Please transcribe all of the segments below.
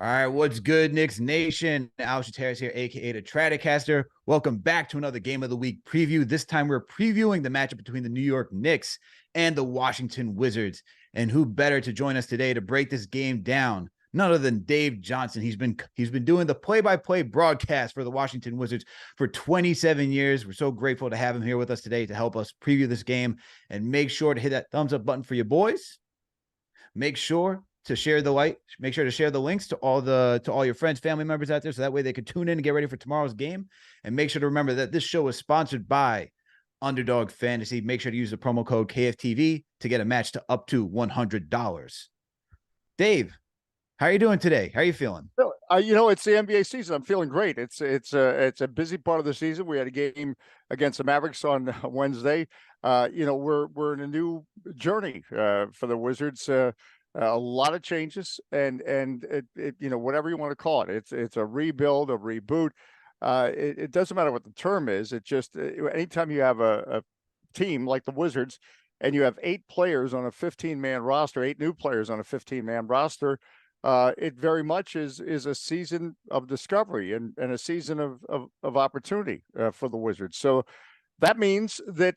All right, what's good, Knicks Nation? Alex Terrace here, aka the Stratocaster. Welcome back to another Game of the Week preview. This time we're previewing the matchup between the New York Knicks and the Washington Wizards. And who better to join us today to break this game down? None other than Dave Johnson. He's been doing the play-by-play broadcast for the Washington Wizards for 27 years. We're so grateful to have him here with us today to help us preview this game. And make sure to hit that thumbs up button for your boys. Make sure to share the light. Make sure to share the links to all your friends, family members out there, so that way they could tune in and get ready for tomorrow's game. And make sure to remember that this show is sponsored by Underdog Fantasy. Make sure to use the promo code KFTV to get a match to up to $100. Dave, how are you doing today? How are you feeling? It's the NBA season. I'm feeling great. It's a busy part of the season. We had a game against the Mavericks on Wednesday. We're in a new journey for the Wizards. A lot of changes, and whatever you want to call it. It's a rebuild, a reboot. It doesn't matter what the term is. It just anytime you have a team like the Wizards, and you have 8 players on a 15-man roster, 8 new players on a 15-man roster. It very much is a season of discovery and a season of opportunity for the Wizards. So that means that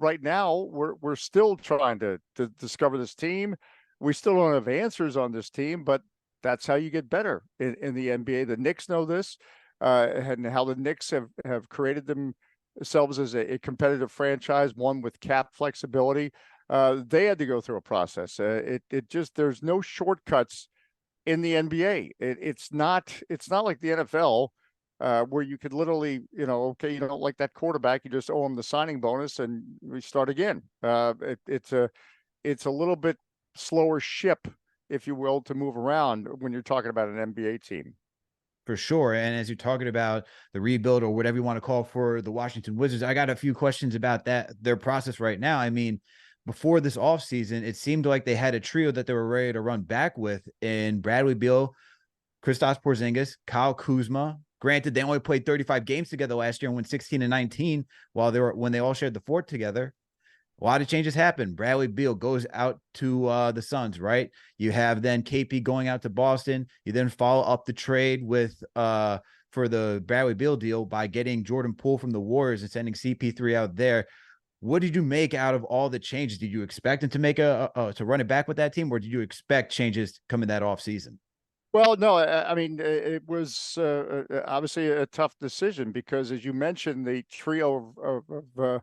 right now we're still trying to discover this team. We still don't have answers on this team, but that's how you get better in the NBA. The Knicks know this, and how the Knicks have created themselves as a competitive franchise, one with cap flexibility. They had to go through a process. There's no shortcuts in the NBA. It's not like the NFL, where you could literally, okay, you don't like that quarterback, you just owe him the signing bonus and we start again. It's a little bit slower ship, if you will, to move around when you're talking about an NBA team. For sure. And as you're talking about the rebuild or whatever you want to call for the Washington Wizards, I got a few questions about their process right now. I mean, before this offseason, it seemed like they had a trio that they were ready to run back with in Bradley Beal, Kristaps Porzingis, Kyle Kuzma. Granted, they only played 35 games together last year and went 16-19 when they all shared the fort together. A lot of changes happen. Bradley Beal goes out to the Suns, right? You have then KP going out to Boston. You then follow up the trade with for the Bradley Beal deal by getting Jordan Poole from the Warriors and sending CP3 out there. What did you make out of all the changes? Did you expect them to make to run it back with that team, or did you expect changes coming that off season? Well, no, I mean, it was obviously a tough decision because, as you mentioned, the trio of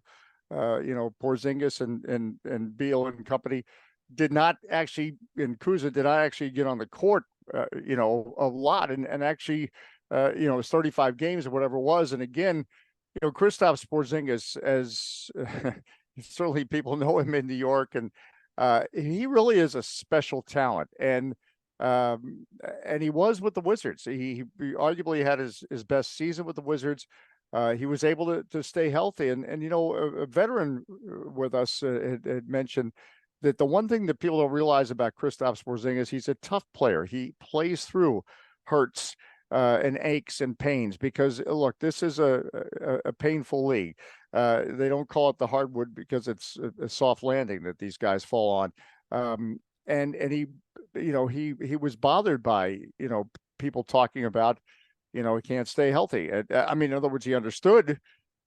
Porzingis and Beal and company did not actually, and Kuzma did not actually get on the court, a lot, and actually, it was 35 games or whatever it was, and again, Kristaps Porzingis, as certainly people know him in New York, and he really is a special talent, and he was with the Wizards. He arguably had his best season with the Wizards. He was able to stay healthy, and a veteran with us had mentioned that the one thing that people don't realize about Kristaps Porzingis, he's a tough player. He plays through hurts and aches and pains because, look, this is a painful league. They don't call it the hardwood because it's a soft landing that these guys fall on. And he, he was bothered by, people talking about, he can't stay healthy. I mean, in other words, he understood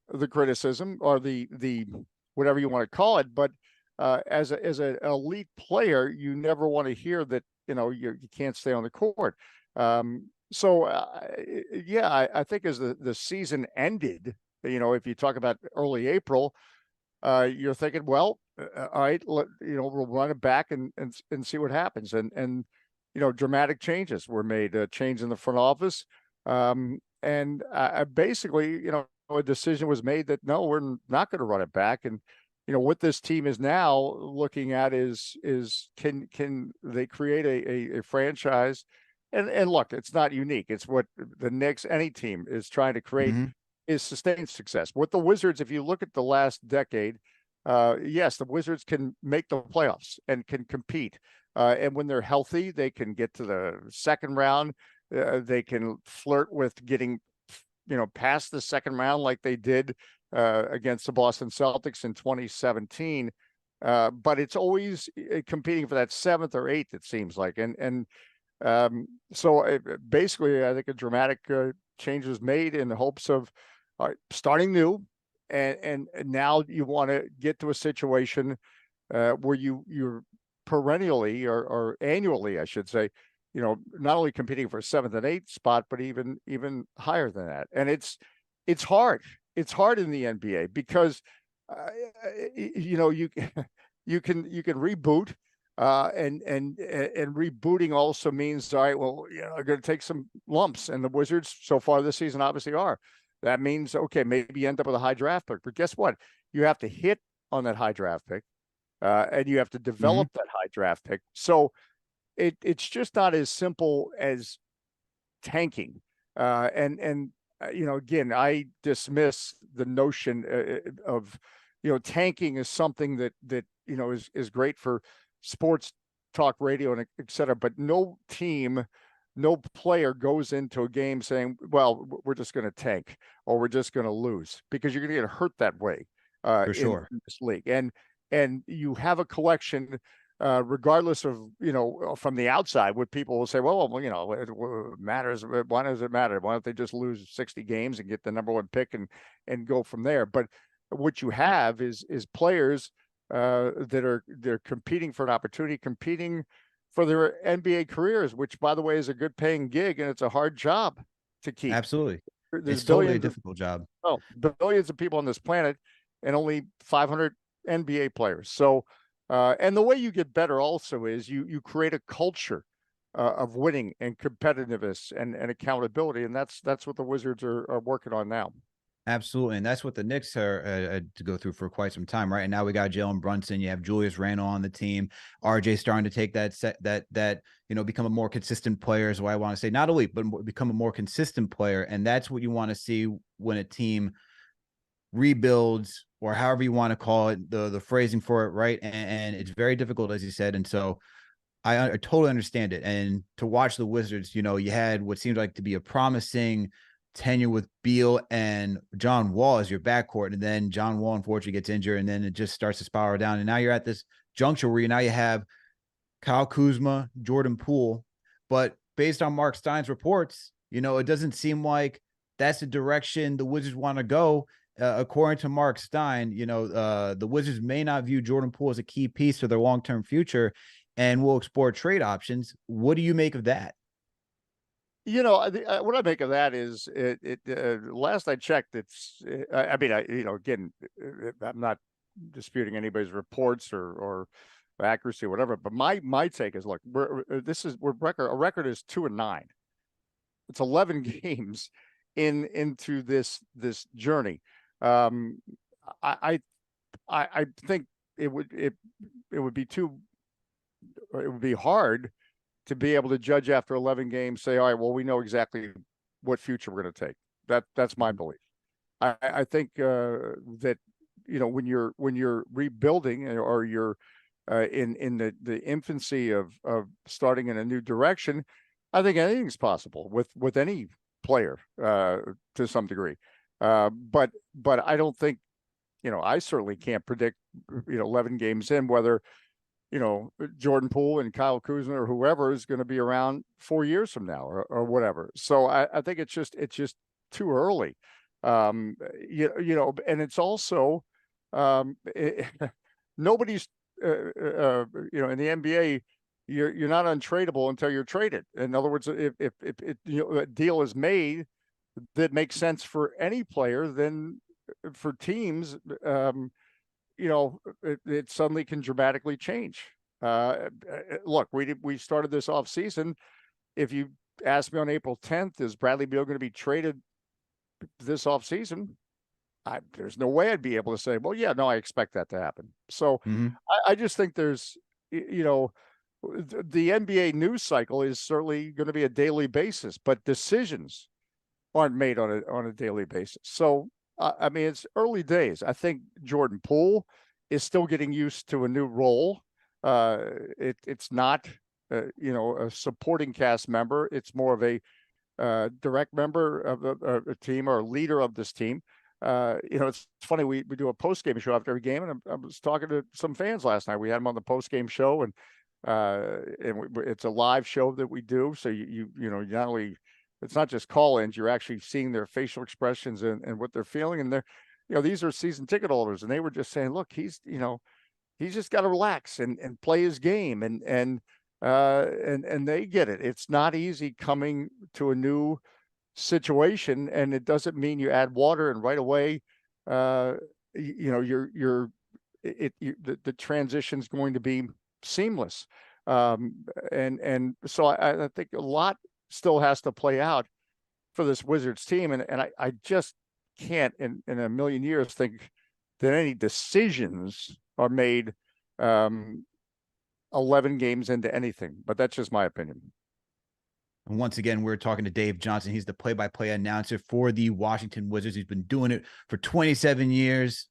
the criticism or the whatever you want to call it, but as an elite player, you never want to hear that, you can't stay on the court. I think as the season ended, if you talk about early April, you're thinking, well, all right, we'll run it back and see what happens. And dramatic changes were made, a change in the front office. And basically, a decision was made that, no, we're not going to run it back. And, what this team is now looking at is can they create a franchise? And look, it's not unique. It's what the Knicks, any team, is trying to create. Mm-hmm. Is sustained success. With the Wizards, if you look at the last decade, yes, the Wizards can make the playoffs and can compete. And when they're healthy, they can get to the second round. They can flirt with getting, past the second round like they did against the Boston Celtics in 2017. But it's always competing for that 7th or 8th, it seems like. And So basically, I think a dramatic change was made in the hopes of starting new, and now you want to get to a situation where you're perennially or annually, I should say, not only competing for a seventh and eighth spot, but even higher than that. And it's hard. It's hard in the NBA because you you can reboot. And rebooting also means, all right, well, I'm going to take some lumps, and the Wizards so far this season obviously are. That means, okay, maybe you end up with a high draft pick, but guess what? You have to hit on that high draft pick, and you have to develop that high draft pick. So it's just not as simple as tanking. Again, I dismiss the notion of tanking is something that is great for sports talk radio and et cetera, but no team, no player goes into a game saying, well, we're just going to tank or we're just going to lose, because you're going to get hurt that way For sure. in this league. And you have a collection, regardless of, from the outside, what people will say, well, it matters. Why does it matter? Why don't they just lose 60 games and get the number one pick and go from there? But what you have is players they're competing for an opportunity, competing for their NBA careers, which, by the way, is a good paying gig, and it's a hard job to keep. Absolutely. There's It's totally a billions of difficult job. billions of people on this planet, and only 500 NBA players. So, and the way you get better also is you create a culture of winning and competitiveness and accountability, and that's what the Wizards are working on now. Absolutely. And that's what the Knicks are to go through for quite some time, right? And now we got Jalen Brunson. You have Julius Randle on the team. RJ starting to take that become a more consistent player is what I want to say. Not elite, but become a more consistent player. And that's what you want to see when a team rebuilds, or however you want to call it, the phrasing for it, right? And it's very difficult, as you said. And so I totally understand it. And to watch the Wizards, you had what seemed like to be a promising tenure with Beal and John Wall as your backcourt, and then John Wall unfortunately gets injured, and then it just starts to spiral down. And now you're at this juncture where you have Kyle Kuzma, Jordan Poole, but based on Mark Stein's reports, it doesn't seem like that's the direction the Wizards want to go. According to Mark Stein, the Wizards may not view Jordan Poole as a key piece to their long-term future, and will explore trade options. What do you make of that? What I make of that is last I checked, again, I'm not disputing anybody's reports or accuracy or whatever, but my take is, look, a record is 2-9. It's 11 games into this journey. I think it would be hard to be able to judge after 11 games, say, all right, well, we know exactly what future we're going to take. That's my belief. I think that when you're rebuilding, or you're in the infancy of starting in a new direction, I think anything's possible with any player to some degree. But I don't think, I certainly can't predict 11 games in whether Jordan Poole and Kyle Kuzma or whoever is going to be around 4 years from now or whatever. So I think it's just too early. And it's also nobody's in the NBA, you're not untradeable until you're traded. In other words, if a deal is made that makes sense for any player, then for teams, it suddenly can dramatically change. Look, we started this off season. If you asked me on April 10th, is Bradley Beal going to be traded this off season? There's no way I'd be able to say, well, yeah, no, I expect that to happen. So I just think there's, the NBA news cycle is certainly going to be a daily basis, but decisions aren't made on a daily basis. So it's early days. I think Jordan Poole is still getting used to a new role. It's not, a supporting cast member. It's more of a direct member of a team, or a leader of this team. It's funny. We do a post game show after every game, and I was talking to some fans last night. We had him on the post game show, and and it's a live show that we do. So you know, not only, it's not just call-ins, you're actually seeing their facial expressions and what they're feeling. And they're, you know, these are season ticket holders, and they were just saying, look, you know, he's just got to relax and play his game. And they get it. It's not easy coming to a new situation, and it doesn't mean you add water and right away, uh, you know, the transition's going to be seamless. And so I think a lot still has to play out for this Wizards team. And I just can't in a million years think that any decisions are made 11 games into anything, but that's just my opinion. And once again, we're talking to Dave Johnson. He's the play-by-play announcer for the Washington Wizards. He's been doing it for 27 years.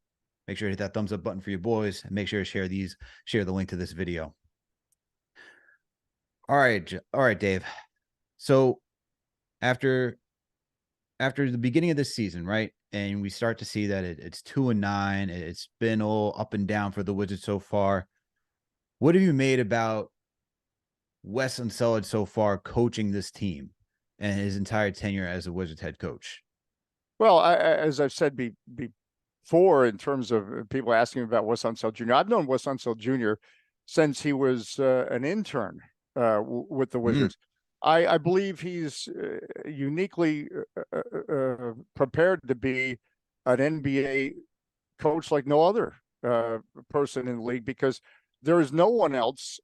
Make sure to hit that thumbs up button for your boys, and make sure to share the link to this video. All right, Dave. So after the beginning of this season, right? And we start to see that it's 2-9. It's been all up and down for the Wizards so far. What have you made about Wes Unseld so far coaching this team and his entire tenure as a Wizards head coach? Well, as I've said before, in terms of people asking about Wes Unseld Jr., I've known Wes Unseld Jr. since he was an intern with the Wizards. I believe he's uniquely prepared to be an NBA coach like no other person in the league, because there is no one else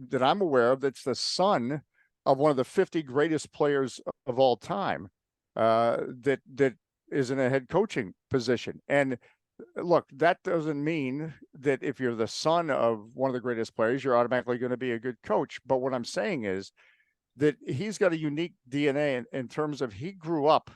that I'm aware of that's the son of one of the 50 greatest players of all time that is in a head coaching position. And look, that doesn't mean that if you're the son of one of the greatest players, you're automatically going to be a good coach. But what I'm saying is that he's got a unique DNA in terms of he grew up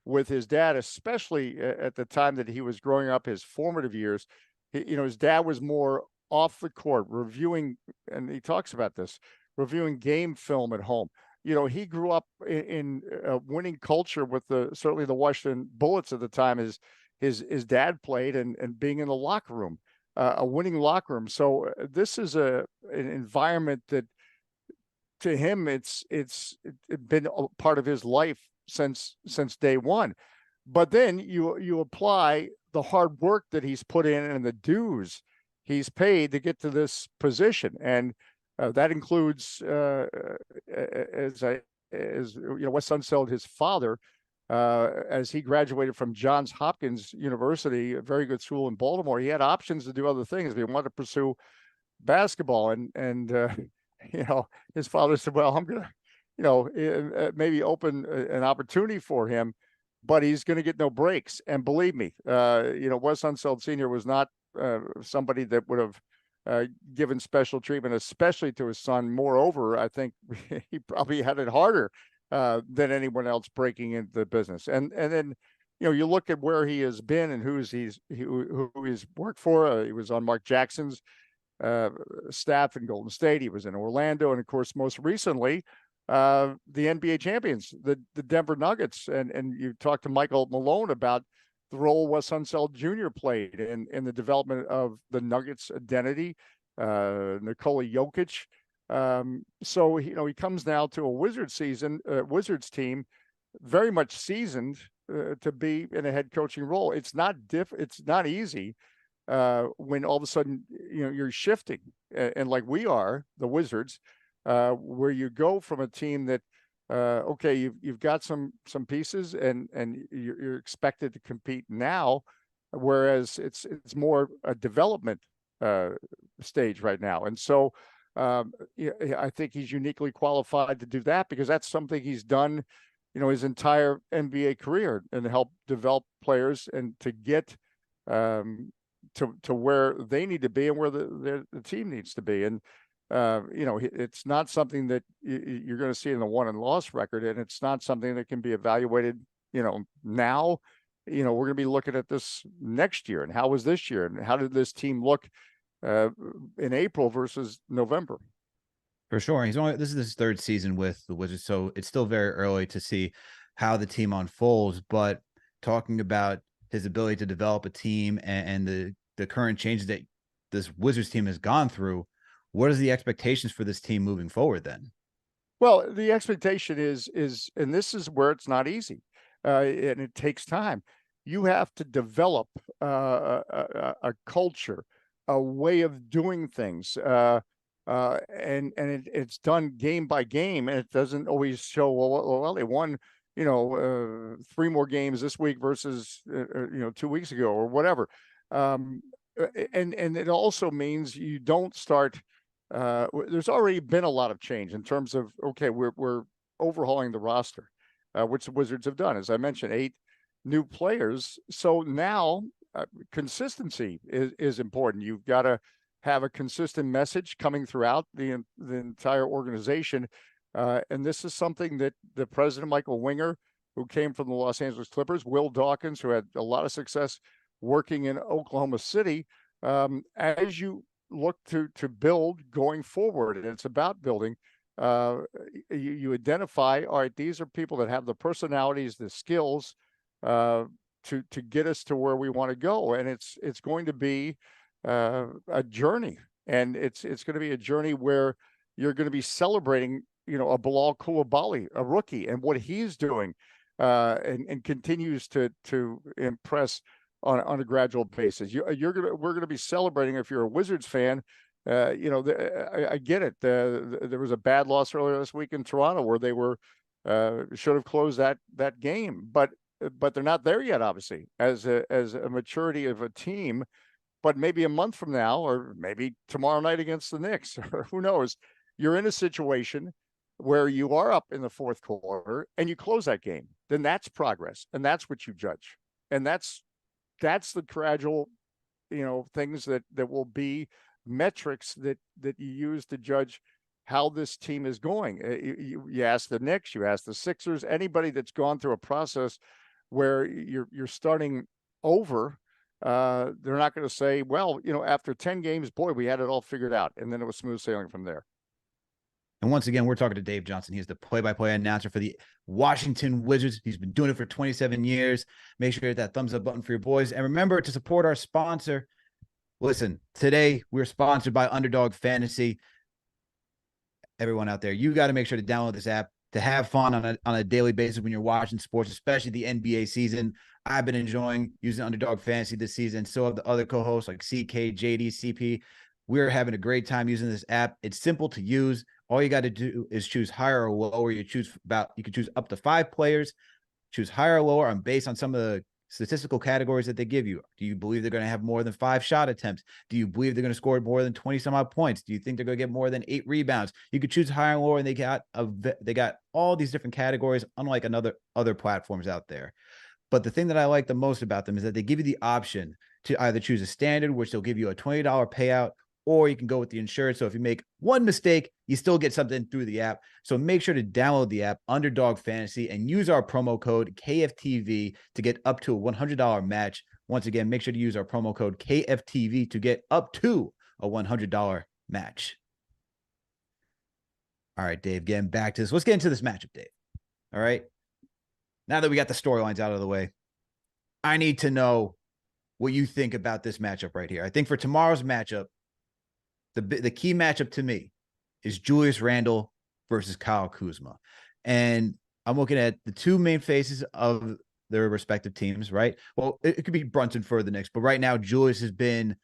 with his dad, especially at the time that he was growing up, his formative years. You know, his dad was more off the court reviewing, and he talks about this, reviewing game film at home. You know, he grew up in a winning culture with certainly the Washington Bullets at the time. His dad played, and being in the locker room, a winning locker room. So this is an environment that, to him, it's been a part of his life since day one. But then you apply the hard work that he's put in and the dues he's paid to get to this position, and that includes, as you know, Wes Unseld, his father, as he graduated from Johns Hopkins University, a very good school in Baltimore. He had options to do other things, but he wanted to pursue basketball, and you know, his father said, "Well, I'm gonna, you know, maybe open an opportunity for him, but he's going to get no breaks." And believe me, you know, Wes Unseld Sr. was not somebody that would have given special treatment, especially to his son. Moreover, I think he probably had it harder than anyone else breaking into the business. And then, you know, you look at where he has been and who he's worked for. He was on Mark Jackson's staff in Golden State. He was in Orlando, and of course, most recently, the NBA champions, the Denver Nuggets. And you talked to Michael Malone about the role Wes Unseld Jr. played in the development of the Nuggets identity, Nikola Jokic. So, you know, he comes now to a Wizards team, very much seasoned to be in a head coaching role. It's not easy when all of a sudden, you know, you're shifting, and like we are, the Wizards, where you go from a team that, okay, you've got some pieces, and you're expected to compete now, whereas it's more a development stage right now. And so yeah, I think he's uniquely qualified to do that, because that's something he's done, you know, his entire NBA career, and help develop players and to get to where they need to be and where the team needs to be. And you know, it's not something that you're going to see in the won and loss record, and it's not something that can be evaluated, you know, now. You know, we're going to be looking at this next year, and how was this year, and how did this team look in April versus November? For sure. This is his third season with the Wizards, so it's still very early to see how the team unfolds. But talking about his ability to develop a team and the current changes that this Wizards team has gone through, what is the expectations for this team moving forward then? Well, the expectation is, and this is where it's not easy, and it takes time. You have to develop a culture, a way of doing things, and it's done game by game, and it doesn't always show. Well, they won, 3 more games this week versus 2 weeks ago or whatever. And it also means you don't start. There's already been a lot of change in terms of, okay, we're overhauling the roster, which the Wizards have done. As I mentioned, 8 new players. So now consistency is important. You've got to have a consistent message coming throughout the entire organization. And this is something that the president, Michael Winger, who came from the Los Angeles Clippers, Will Dawkins, who had a lot of success working in Oklahoma City, as you look to build going forward, and it's about building. You identify, all right, these are people that have the personalities, the skills to get us to where we want to go, and it's going to be a journey, and it's going to be a journey where you're going to be celebrating, a Bilal Coulibaly, a rookie, and what he's doing, and continues to impress on a gradual basis. We're going to be celebrating. If you're a Wizards fan, I get it. There was a bad loss earlier this week in Toronto where they were should have closed that game, but they're not there yet, obviously, as a maturity of a team. But maybe a month from now, or maybe tomorrow night against the Knicks, or who knows, you're in a situation where you are up in the fourth quarter and you close that game. Then that's progress, and that's what you judge, and that's the gradual, things that will be metrics that you use to judge how this team is going. You ask the Knicks, you ask the Sixers, anybody that's gone through a process where you're starting over, they're not going to say, well, after 10 games, boy, we had it all figured out, and then it was smooth sailing from there. And once again, we're talking to Dave Johnson. He's the play-by-play announcer for the Washington Wizards. He's been doing it for 27 years. Make sure to hit that thumbs up button for your boys. And remember to support our sponsor. Listen, today we're sponsored by Underdog Fantasy. Everyone out there, you got to make sure to download this app to have fun on a daily basis when you're watching sports, especially the NBA season. I've been enjoying using Underdog Fantasy this season. So have the other co-hosts like CK, JD, CP. We're having a great time using this app. It's simple to use. All you got to do is choose higher or lower. You can choose up to 5 players, choose higher or lower based on some of the statistical categories that they give you. Do you believe they're going to have more than 5 shot attempts? Do you believe they're going to score more than 20 some odd points? Do you think they're going to get more than 8 rebounds? You could choose higher and lower, and they got all these different categories, unlike other platforms out there. But the thing that I like the most about them is that they give you the option to either choose a standard, which they'll give you a $20 payout, or you can go with the insured. So if you make one mistake, you still get something through the app. So make sure to download the app, Underdog Fantasy, and use our promo code KFTV to get up to a $100 match. Once again, make sure to use our promo code KFTV to get up to a $100 match. All right, Dave, getting back to this. Let's get into this matchup, Dave. All right. Now that we got the storylines out of the way, I need to know what you think about this matchup right here. I think for tomorrow's matchup, the key matchup to me is Julius Randle versus Kyle Kuzma. And I'm looking at the 2 main faces of their respective teams, right? Well, it could be Brunson for the Knicks, but right now Julius has been,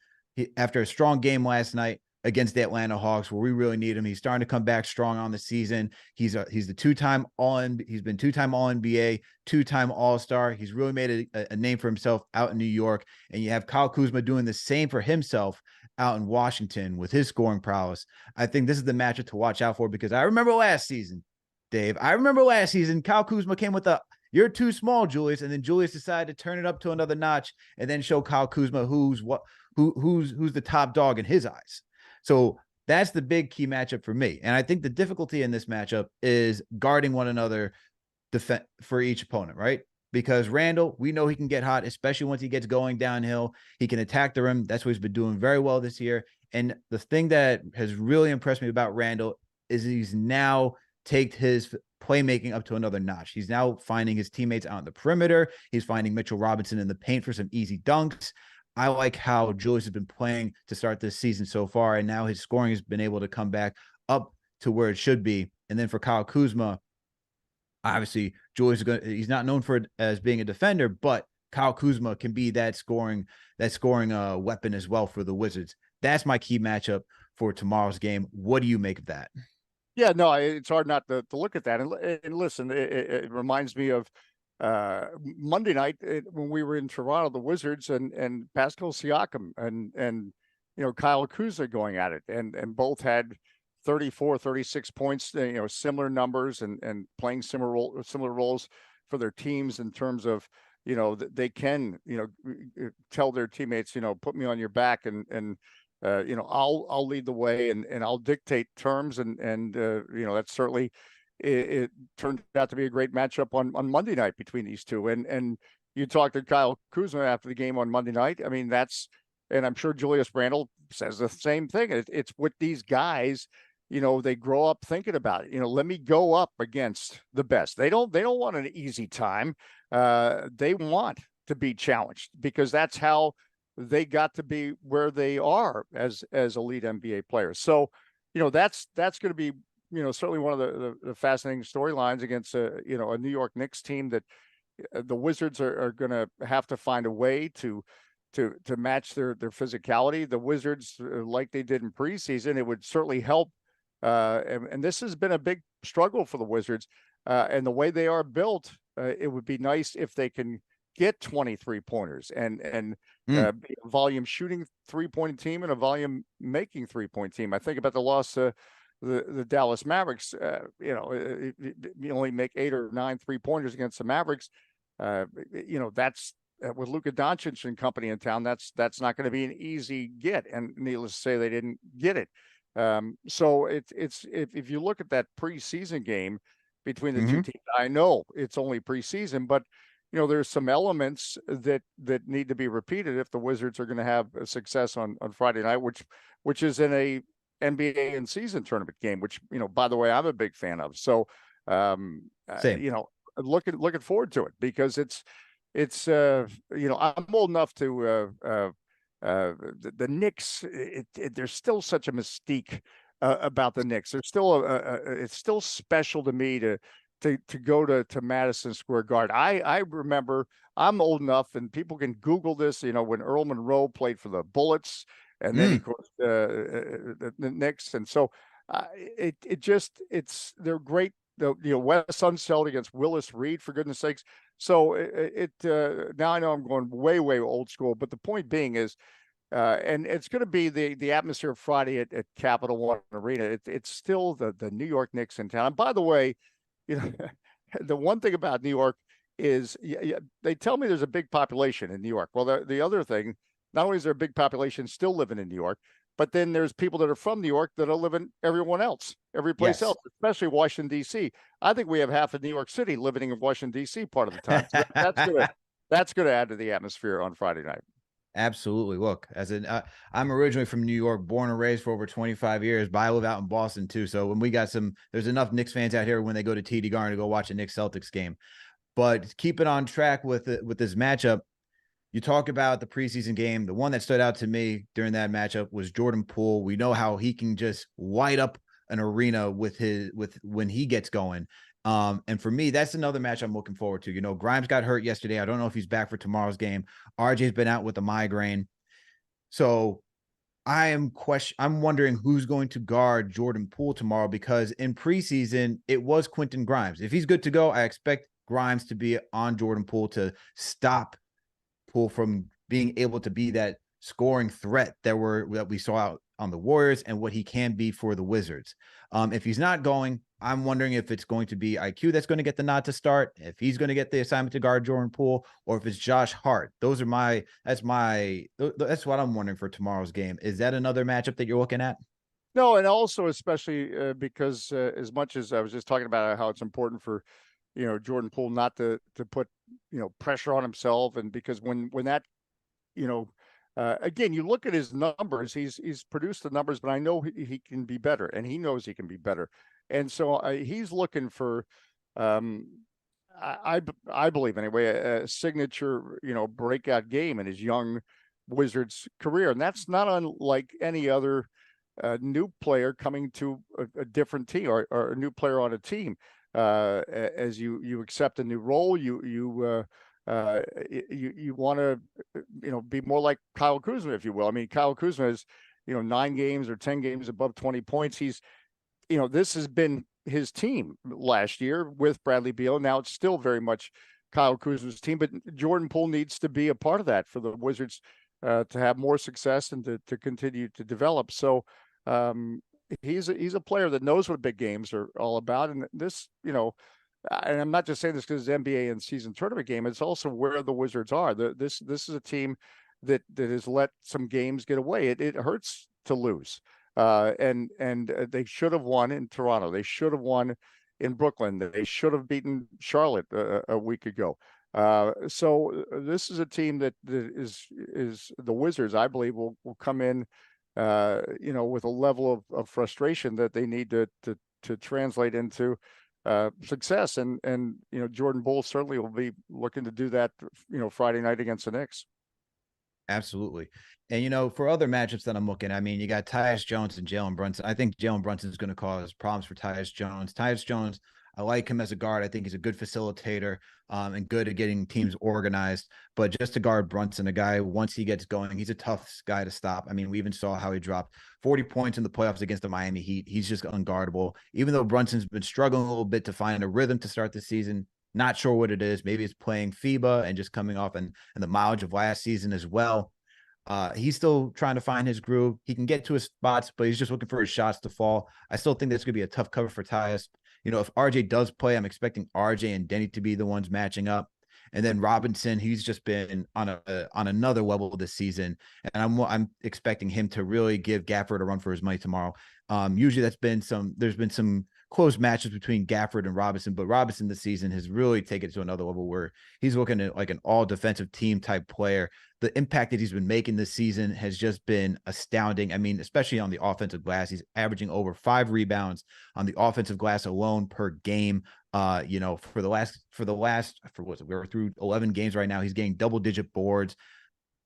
after a strong game last night against the Atlanta Hawks, where we really need him. He's starting to come back strong on the season. He's the 2-time he's been 2-time All-NBA, 2-time All-Star. He's really made a name for himself out in New York. And you have Kyle Kuzma doing the same for himself out in Washington with his scoring prowess. I think this is the matchup to watch out for, because I remember last season, Dave, Kyle Kuzma came with "you're too small, Julius," and then Julius decided to turn it up to another notch and then show Kyle Kuzma who's the top dog in his eyes. So that's the big key matchup for me. And I think the difficulty in this matchup is guarding one another for each opponent, right? Because Randle, we know he can get hot, especially once he gets going downhill. He can attack the rim. That's what he's been doing very well this year. And the thing that has really impressed me about Randle is he's now taken his playmaking up to another notch. He's now finding his teammates out on the perimeter. He's finding Mitchell Robinson in the paint for some easy dunks. I like how Julius has been playing to start this season so far, and now his scoring has been able to come back up to where it should be. And then for Kyle Kuzma, obviously Julius is going he's not known for as being a defender, but Kyle Kuzma can be that scoring weapon as well for the Wizards. That's my key matchup for tomorrow's game. What do you make of that? Yeah, no, it's hard not to look at that. And listen, it reminds me of Monday night when we were in Toronto, the Wizards and Pascal Siakam and Kyle Kuzma going at it, and both had 34, 36 points, similar numbers and playing similar roles for their teams in terms of they can tell their teammates put me on your back and I'll lead the way and I'll dictate terms and that's certainly it turned out to be a great matchup on Monday night between these two. And you talked to Kyle Kuzma after the game on Monday night. I mean, and I'm sure Julius Randle says the same thing. It's what these guys, they grow up thinking about it. Let me go up against the best. They don't want an easy time. They want to be challenged because that's how they got to be where they are as elite NBA players. So, that's going to be, certainly one of the fascinating storylines against a New York Knicks team that the Wizards are going to have to find a way to match their physicality. The Wizards, like they did in preseason, it would certainly help. And this has been a big struggle for the Wizards. And the way they are built, it would be nice if they can get 23 pointers and be a volume shooting 3-point team and a volume making 3-point team. I think about the loss to the Dallas Mavericks. You only make 8 or 9 3-pointers against the Mavericks. That's with Luka Doncic and company in town. That's not going to be an easy get. And needless to say, they didn't get it. So it's if you look at that preseason game between the two teams, I know it's only preseason, but there's some elements that need to be repeated if the Wizards are going to have success on Friday night, which is in a NBA in season tournament game, which by the way, I'm a big fan of. So Same. looking forward to it because it's I'm old enough to the Knicks. There's still such a mystique about the Knicks. There's still it's still special to me to go to Madison Square Garden. I remember, I'm old enough, and people can Google this, when Earl Monroe played for the Bullets, and then of course the Knicks, and so they're great. Wes Unseld against Willis Reed, for goodness sakes. So now I know I'm going way old school, but the point being is, and it's going to be the atmosphere Friday at Capital One Arena. It's still the New York Knicks in town. And by the way, the one thing about New York is they tell me there's a big population in New York. Well, the other thing, not only is there a big population still living in New York, but then there's people that are from New York that are living every place else, especially Washington, D.C. I think we have half of New York City living in Washington, D.C. part of the time. So that's going to add to the atmosphere on Friday night. Absolutely. Look, I'm originally from New York, born and raised for over 25 years, but I live out in Boston too. So when there's enough Knicks fans out here when they go to TD Garden to go watch a Knicks Celtics game. But keep it on track with this matchup. You talk about the preseason game. The one that stood out to me during that matchup was Jordan Poole. We know how he can just light up an arena with when he gets going. And for me, that's another match I'm looking forward to. Grimes got hurt yesterday. I don't know if he's back for tomorrow's game. RJ's been out with a migraine. So I'm wondering who's going to guard Jordan Poole tomorrow, because in preseason, it was Quentin Grimes. If he's good to go, I expect Grimes to be on Jordan Poole to stop Poole from being able to be that scoring threat that we saw out on the Warriors and what he can be for the Wizards. If he's not going, I'm wondering if it's going to be IQ that's going to get the nod to start, if he's going to get the assignment to guard Jordan Poole, or if it's Josh Hart. That's what I'm wondering for tomorrow's game. Is that another matchup that you're looking at? No, and also especially because as much as I was just talking about how it's important for Jordan Poole not to put pressure on himself, and because when that again, you look at his numbers, he's produced the numbers, but I know he can be better, and he knows he can be better, and so he's looking for I believe anyway a signature breakout game in his young Wizards career. And that's not unlike any other new player coming to a different team, or a new player on a team. As you accept a new role, you want to be more like Kyle Kuzma, if you will. I mean, Kyle Kuzma is 9 games or 10 games above 20 points. He's this has been his team last year with Bradley Beal. Now it's still very much Kyle Kuzma's team, but Jordan Poole needs to be a part of that for the Wizards to have more success and to continue to develop. So he's a player that knows what big games are all about. And this, and I'm not just saying this because it's NBA and season tournament game. It's also where the Wizards are. This is a team that has let some games get away. It hurts to lose. And they should have won in Toronto. They should have won in Brooklyn. They should have beaten Charlotte a week ago. So this is a team that is the Wizards, I believe, will come in, with a level of frustration that they need to translate into success. And Jordan Poole certainly will be looking to do that, Friday night against the Knicks. Absolutely. And, for other matchups that I'm looking, I mean, you got Tyus Jones and Jalen Brunson. I think Jalen Brunson is going to cause problems for Tyus Jones. Tyus Jones, I like him as a guard. I think he's a good facilitator and good at getting teams organized. But just to guard Brunson, a guy, once he gets going, he's a tough guy to stop. I mean, we even saw how he dropped 40 points in the playoffs against the Miami Heat. He's just unguardable. Even though Brunson's been struggling a little bit to find a rhythm to start the season, not sure what it is. Maybe it's playing FIBA and just coming off and the mileage of last season as well. He's still trying to find his groove. He can get to his spots, but he's just looking for his shots to fall. I still think that's going to be a tough cover for Tyus. If RJ does play, I'm expecting RJ and Denny to be the ones matching up. And then Robinson, he's just been on another level this season, and I'm expecting him to really give Gafford a run for his money tomorrow. Usually there's been some close matches between Gafford and Robinson, but Robinson this season has really taken it to another level where he's looking at like an all defensive team type player. The impact that he's been making this season has just been astounding. I mean, especially on the offensive glass, he's averaging over 5 rebounds on the offensive glass alone per game. For the last we're through 11 games right now. He's getting double-digit boards.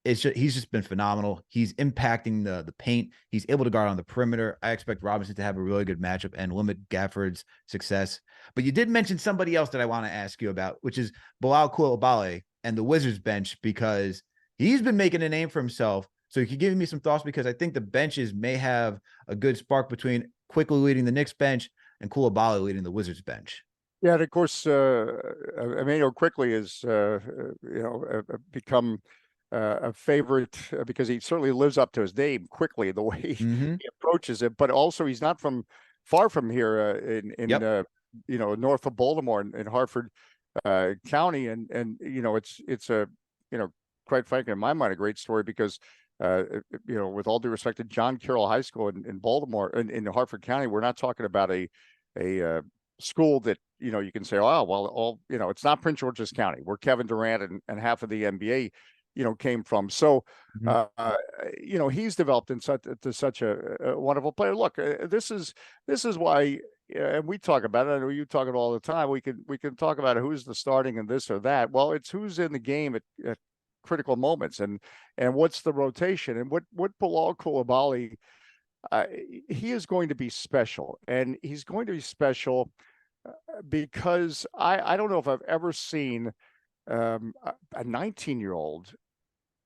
He's just been phenomenal. He's impacting the paint. He's able to guard on the perimeter. I expect Robinson to have a really good matchup and limit Gafford's success. But you did mention somebody else that I want to ask you about, which is Bilal Coulibaly and the Wizards bench, because he's been making a name for himself. So you could give me some thoughts, because I think the benches may have a good spark between quickly leading the Knicks bench and Coulibaly leading the Wizards bench. Yeah, and of course, Emmanuel quickly has become a favorite because he certainly lives up to his name quickly, the way he approaches it. But also, he's not far from here in north of Baltimore in Hartford County, and it's a quite frankly, in my mind, a great story because with all due respect to John Carroll High School in Baltimore in Hartford County, we're not talking about a school that you can say, oh well, it's not Prince George's County, where Kevin Durant and half of the NBA came from. So he's developed into such a wonderful player. Look, this is why, and we talk about it. I know you talk it all the time. We can talk about who's the starting and this or that. Well, it's who's in the game at critical moments, and what's the rotation, and what Bilal Coulibaly, he is going to be special, and he's going to be special because I don't know if I've ever seen a 19-year-old.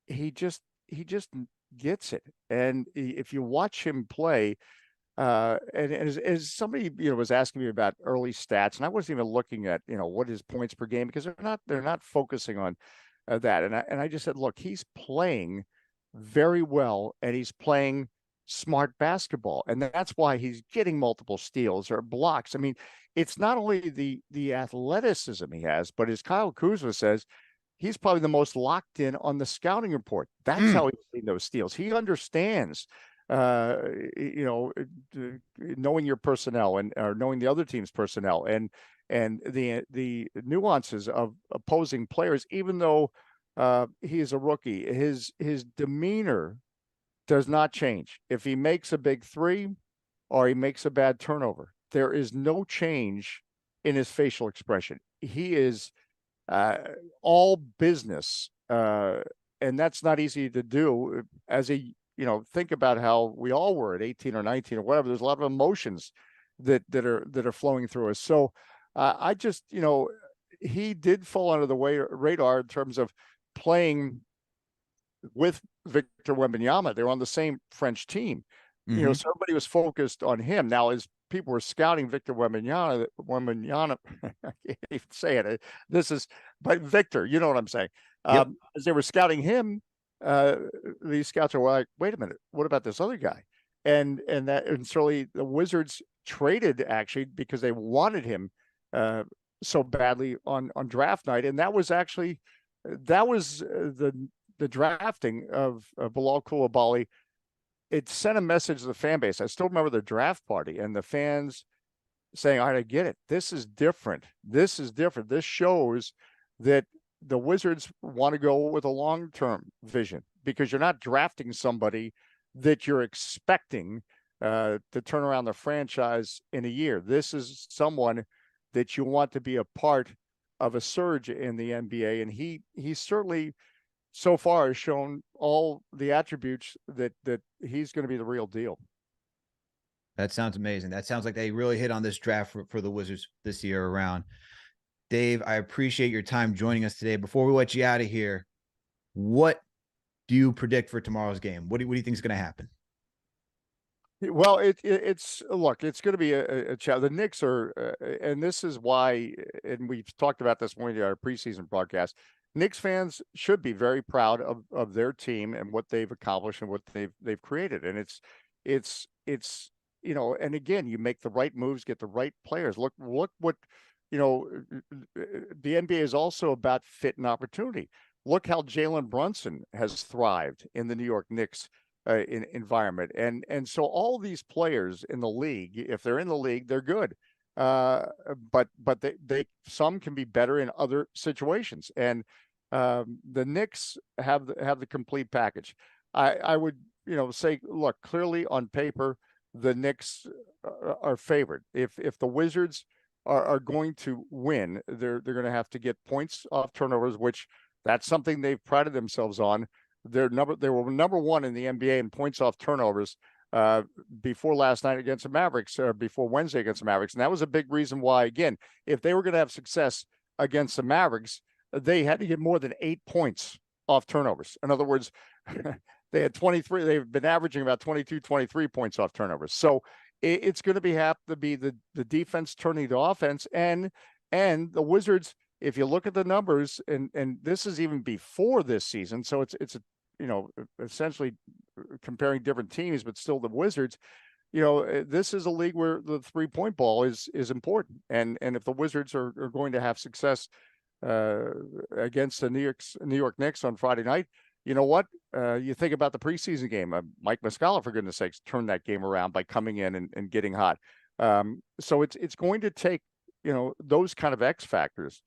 He just gets it, and if you watch him play, and as somebody was asking me about early stats, and I wasn't even looking at what his points per game, because they're not focusing on that, and I just said, look, he's playing very well, and he's playing smart basketball, and that's why he's getting multiple steals or blocks. I mean, it's not only the athleticism he has, but as Kyle Kuzma says, he's probably the most locked in on the scouting report. That's how he's getting those steals. He understands, knowing your personnel or knowing the other team's personnel and the nuances of opposing players. Even though he is a rookie, his demeanor does not change. If he makes a big three or he makes a bad turnover, there is no change in his facial expression. He is all business and that's not easy to do as a, think about how we all were at 18 or 19 or whatever. There's a lot of emotions that are flowing through us. So I just, he did fall under the radar in terms of playing with Victor Wembanyama. They were on the same French team, so everybody was focused on him. Now, as people were scouting Victor Wembanyama, I can't even say it. But Victor, you know what I'm saying? Yep. As they were scouting him, these scouts are like, wait a minute, what about this other guy? And certainly the Wizards traded actually because they wanted him so badly on draft night, and that was the drafting of Bilal Coulibaly. It sent a message to the fan base. I still remember the draft party and the fans saying, all right, I get it. This is different. This is different. This shows that the Wizards want to go with a long-term vision, because you're not drafting somebody that you're expecting to turn around the franchise in a year. This is someone that you want to be a part of a surge in the NBA. And he certainly so far has shown all the attributes that he's going to be the real deal. That sounds amazing. That sounds like they really hit on this draft for the Wizards this year around. Dave, I appreciate your time joining us today. Before we let you out of here, what do you predict for tomorrow's game? What do you think is going to happen? Well, it's look, it's going to be a challenge. The Knicks are, and this is why, and we've talked about this when we did our preseason broadcast. Knicks fans should be very proud of their team and what they've accomplished and what they've created. And it's and again, you make the right moves, get the right players. Look what the NBA is also about fit and opportunity. Look how Jalen Brunson has thrived in the New York Knicks environment, and so all these players in the league, if they're in the league, they're good. But they some can be better in other situations, and the Knicks have the complete package. I would say, look, clearly on paper, the Knicks are favored. If the Wizards are going to win, they're going to have to get points off turnovers, which that's something they've prided themselves on. They were number one in the NBA in points off turnovers before last night against the Mavericks, or before Wednesday against the Mavericks. And that was a big reason why, again, if they were going to have success against the Mavericks, they had to get more than 8 points off turnovers. In other words, they had 23. They've been averaging about 22, 23 points off turnovers. So it's going to have to be the defense turning to offense, and the Wizards. If you look at the numbers, and this is even before this season, so it's essentially comparing different teams, but still the Wizards. This is a league where the 3-point ball is important, and if the Wizards are going to have success against the New York Knicks on Friday night, you know what? You think about the preseason game. Mike Muscala, for goodness sakes, turned that game around by coming in and getting hot. So it's going to take those kind of X factors,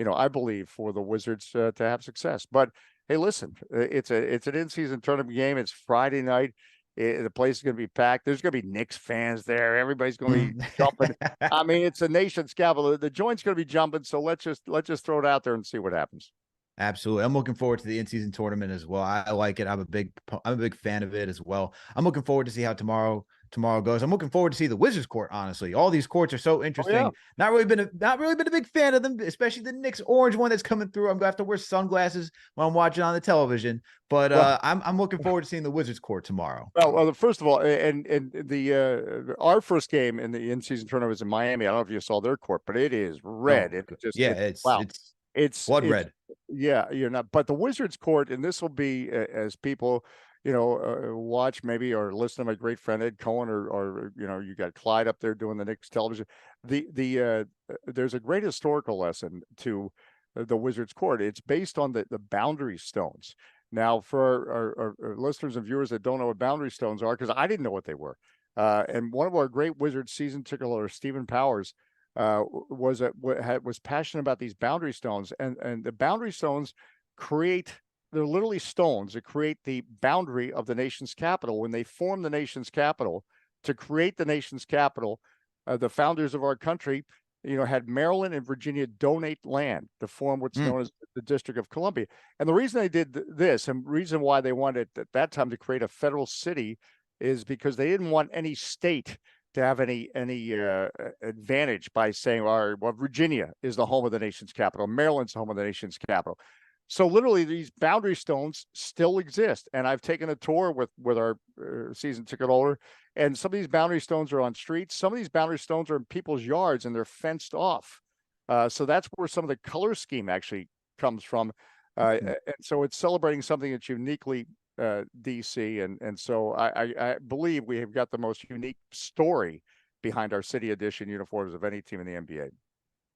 I believe, for the Wizards to have success. But hey, listen, it's an in-season tournament game. It's Friday night. The place is going to be packed. There's going to be Knicks fans there. Everybody's going to be jumping. I mean, it's the nation's capital. The joint's going to be jumping. So let's just throw it out there and see what happens. Absolutely. I'm looking forward to the in-season tournament as well. I like it. I'm a big fan of it as well. I'm looking forward to see how tomorrow goes. I'm looking forward to see the Wizards court. Honestly, all these courts are so interesting. Oh, yeah. Not really been a big fan of them, especially the Knicks orange one that's coming through. I'm gonna have to wear sunglasses when I'm watching on the television. But I'm looking forward to seeing the Wizards court tomorrow. Well, first of all, and the our first game in the in-season tournament was in Miami. I don't know if you saw their court, but it is red. It's blood red. Yeah, you're not. But the Wizards court, and this will be as people, watch maybe or listen to my great friend Ed Cohen, or you got Clyde up there doing the Knicks television. There's a great historical lesson to the Wizards court. It's based on the boundary stones. Now, for our listeners and viewers that don't know what boundary stones are, because I didn't know what they were, and one of our great Wizards season ticket holders, Stephen Powers, was passionate about these boundary stones, and the boundary stones they're literally stones that create the boundary of the nation's capital. When they form the nation's capital to create the nation's capital, the founders of our country had Maryland and Virginia donate land to form what's known as the District of Columbia. And the reason they did this, and reason why they wanted at that time to create a federal city, is because they didn't want any state to have any advantage by saying, all right, well, Virginia is the home of the nation's capital, Maryland's the home of the nation's capital. So literally, these boundary stones still exist. And I've taken a tour with our season ticket holder, and some of these boundary stones are on streets. Some of these boundary stones are in people's yards, and they're fenced off. So that's where some of the color scheme actually comes from. And so it's celebrating something that's uniquely DC. And so I believe we have got the most unique story behind our city edition uniforms of any team in the NBA.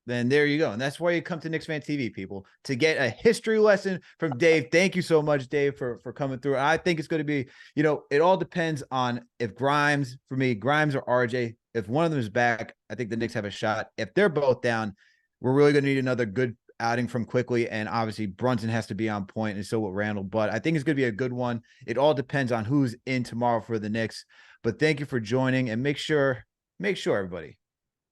Then there you go. And that's why you come to KnicksFanTV, people, to get a history lesson from Dave. Thank you so much, Dave, for coming through. I think it's going to be, it all depends on if Grimes or RJ, if one of them is back, I think the Knicks have a shot. If they're both down, we're really going to need another good outing from Quickly. And obviously Brunson has to be on point, and so will Randall. But I think it's going to be a good one. It all depends on who's in tomorrow for the Knicks. But thank you for joining, and make sure everybody,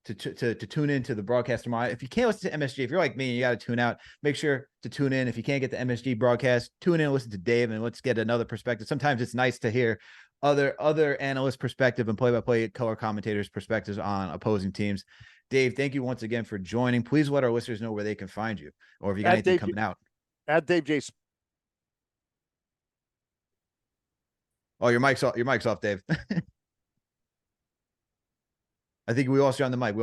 to tune into the broadcast tomorrow. If you can't listen to MSG, if you're like me and you got to tune out, make sure to tune in. If you can't get the MSG broadcast, tune in and listen to Dave, and let's get another perspective. Sometimes it's nice to hear other analyst perspective and play-by-play color commentators' perspectives on opposing teams. Dave, thank you once again for joining. Please let our listeners know where they can find you, or if you got anything coming out. At Dave J. Oh, your mic's off, Dave. I think we lost you on the mic.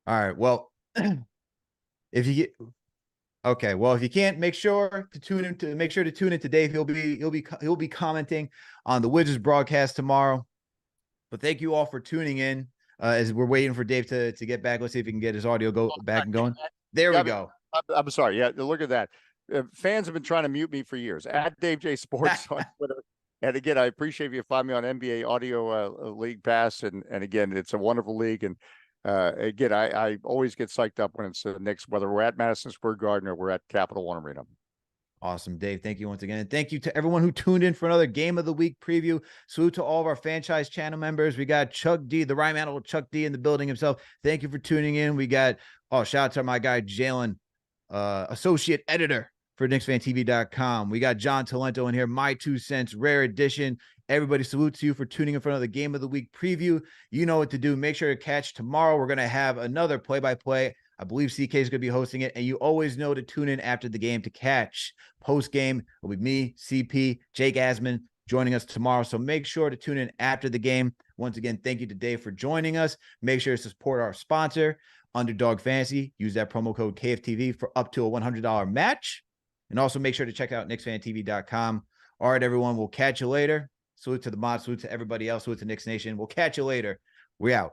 All right. Well, if you can't, make sure to tune into Dave. He'll be commenting on the Wizards broadcast tomorrow. But thank you all for tuning in. As we're waiting for Dave to get back. Let's see if he can get his audio back and going. There we go. I'm sorry. Yeah, look at that. Fans have been trying to mute me for years. At Dave J Sports on Twitter. And again, I appreciate if you find me on NBA Audio League Pass. And again, it's a wonderful league. And again, I always get psyched up when it's the Knicks, whether we're at Madison Square Garden or we're at Capital One Arena. Awesome, Dave. Thank you once again. And thank you to everyone who tuned in for another Game of the Week preview. Salute to all of our franchise channel members. We got Chuck D, the rhyme animal Chuck D in the building himself. Thank you for tuning in. We got, shout out to my guy, Jalen, associate editor for KnicksFanTV.com. We got John Talento in here, my 2 cents, rare edition. Everybody, salute to you for tuning in for another Game of the Week preview. You know what to do. Make sure to catch tomorrow. We're going to have another play-by-play. I believe CK is going to be hosting it, and you always know to tune in after the game to catch post-game. It'll be me, CP, Jake Asman joining us tomorrow, so make sure to tune in after the game. Once again, thank you to Dave for joining us. Make sure to support our sponsor, Underdog Fantasy. Use that promo code KFTV for up to a $100 match, and also make sure to check out KnicksFanTV.com. All right, everyone, we'll catch you later. Salute to the mods, salute to everybody else, salute to Knicks Nation. We'll catch you later. We out.